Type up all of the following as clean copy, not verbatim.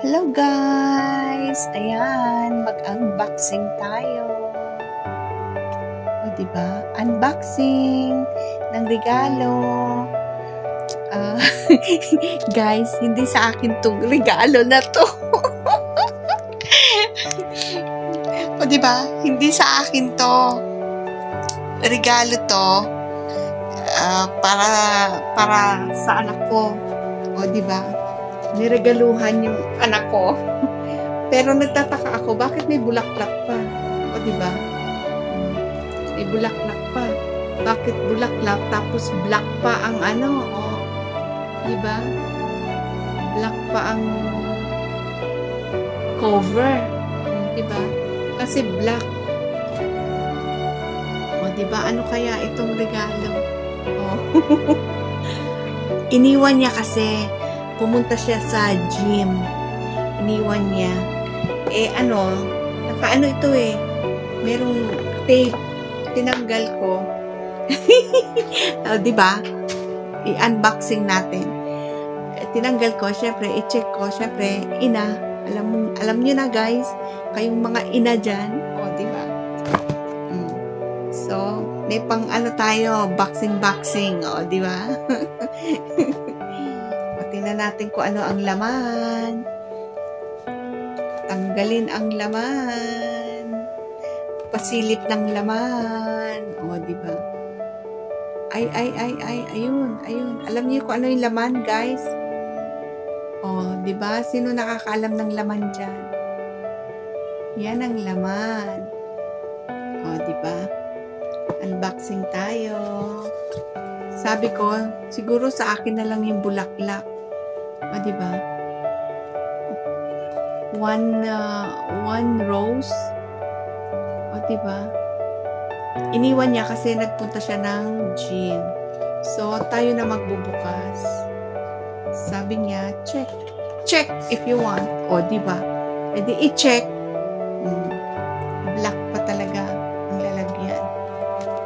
Hello guys! Ayan, mag-unboxing tayo. O, diba? Unboxing ng regalo. Guys, hindi sa akin tong regalo na to. O, diba? Hindi sa akin to. Regalo to. Para sa anak ko. O, diba? Niregaluhan yung anak ko. Pero nagtataka ako, bakit may bulaklak pa? O, diba? May bulaklak pa. Bakit bulaklak? Tapos black pa ang ano, o. Diba? Black pa ang cover. Diba? Kasi black. O, diba? Ano kaya itong regalo? O. Iniwan niya kasi. Pumunta siya sa gym. Iniwan niya. Nakaano ito eh. Merong tape. Tinanggal ko. Diba? I-unboxing natin. Tinanggal ko. Syempre, i-check ko. Syempre, ina. Alam niyo na guys. Kayong mga ina dyan. O, diba? So, may pang ano tayo. Boxing. O, diba? Tingnan natin kung ano ang laman. Tanggalin ang laman. Pasilip ng laman. O, diba? Ayun. Alam niyo kung ano yung laman, guys? O, diba? Sino nakakaalam ng laman dyan? Yan ang laman. O, diba? Unboxing tayo. Sabi ko, siguro sa akin na lang yung bulaklak. O, diba? One rose. O, diba? Iniwan niya kasi nagpunta siya ng gym. So, tayo na magbubukas. Sabi niya, check. Check if you want. O, diba? E di i-check. Black pa talaga ang lalagyan.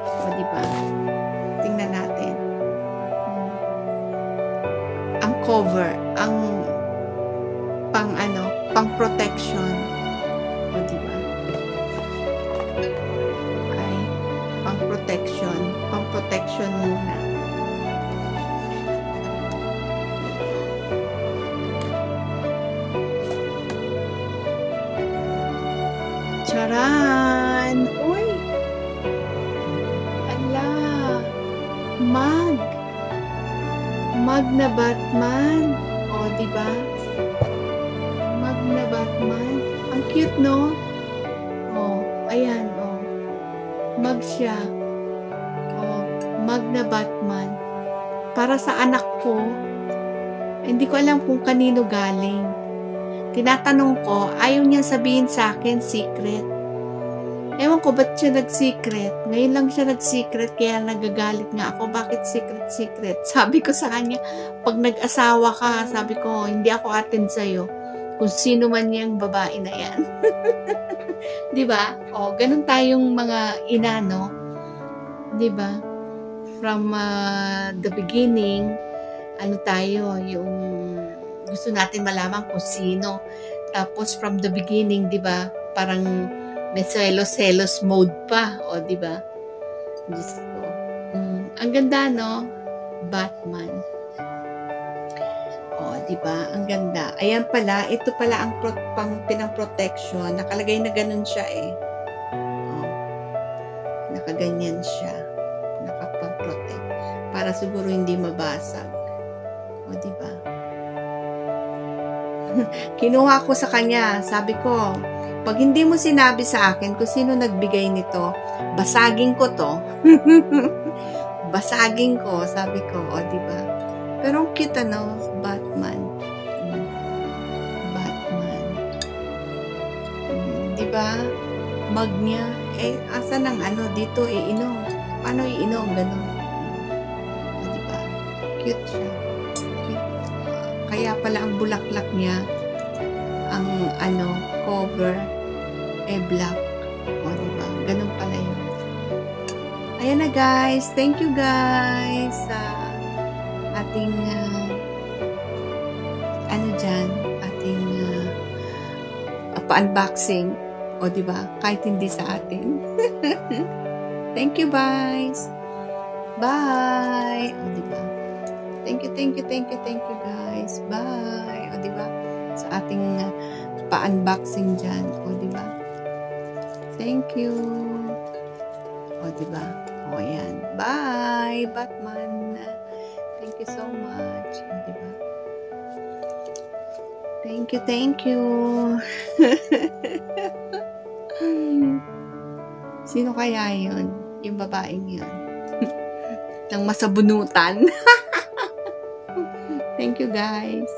O, diba? Tingnan natin. Ang cover, ang pang protection. O, diba? Ay, pang protection muna. Charan! Uy! Ala! Mag na Batman. O, diba? Mag na Batman. Ang cute, no? O, ayan, o. Mag siya. O, mag na Batman. Para sa anak ko, hindi ko alam kung kanino galing. Tinatanong ko, ayaw niya sabihin sa akin, secret. Ewan ko ba't siya nag-secret. Ngayon lang siya nag-secret, kaya nagagalit nga ako. Bakit secret? Sabi ko sa kanya, pag nag-asawa ka, sabi ko, hindi ako attend sa'yo. Kung sino man yung babae na yan. Diba? O, ganun tayong mga ina, no? Diba? From the beginning, ano tayo, yung gusto natin malaman kung sino. Tapos from the beginning, diba? Parang may selos mode pa. O, diba? Diyos ko. Ang ganda, no? Batman. O, diba? Ang ganda. Ayan pala. Ito pala ang pinang protection. Nakalagay na ganun siya eh. O. Nakaganyan siya. Nakapag-protect. Para siguro hindi mabasag. O, diba? Kinuha ko sa kanya. Sabi ko, pag hindi mo sinabi sa akin kung sino nagbigay nito, basagin ko to. Basagin ko, sabi ko, o, diba? Pero ang cute, ano? Batman. Batman. Diba? Mag niya. Eh, asan ang ano? Dito, iinom. Paano iinom? Ganun. O, diba? Cute siya. Kaya pala ang bulaklak niya, ang cover, black. O, diba? Ganun pala yun. Ayan na guys. Thank you guys sa ating ating pa-unboxing. O, diba? Kahit hindi sa atin. Thank you, guys. Bye. O, diba? Thank you, guys. Bye. O, diba? Sa ating pa-unboxing dyan. O, diba? Thank you. O, diba? O, yan. Bye, Batman. Thank you so much. O, diba? Thank you. Sino kaya yun? Yung babaeng yun. Nang masabunutan. Thank you, guys.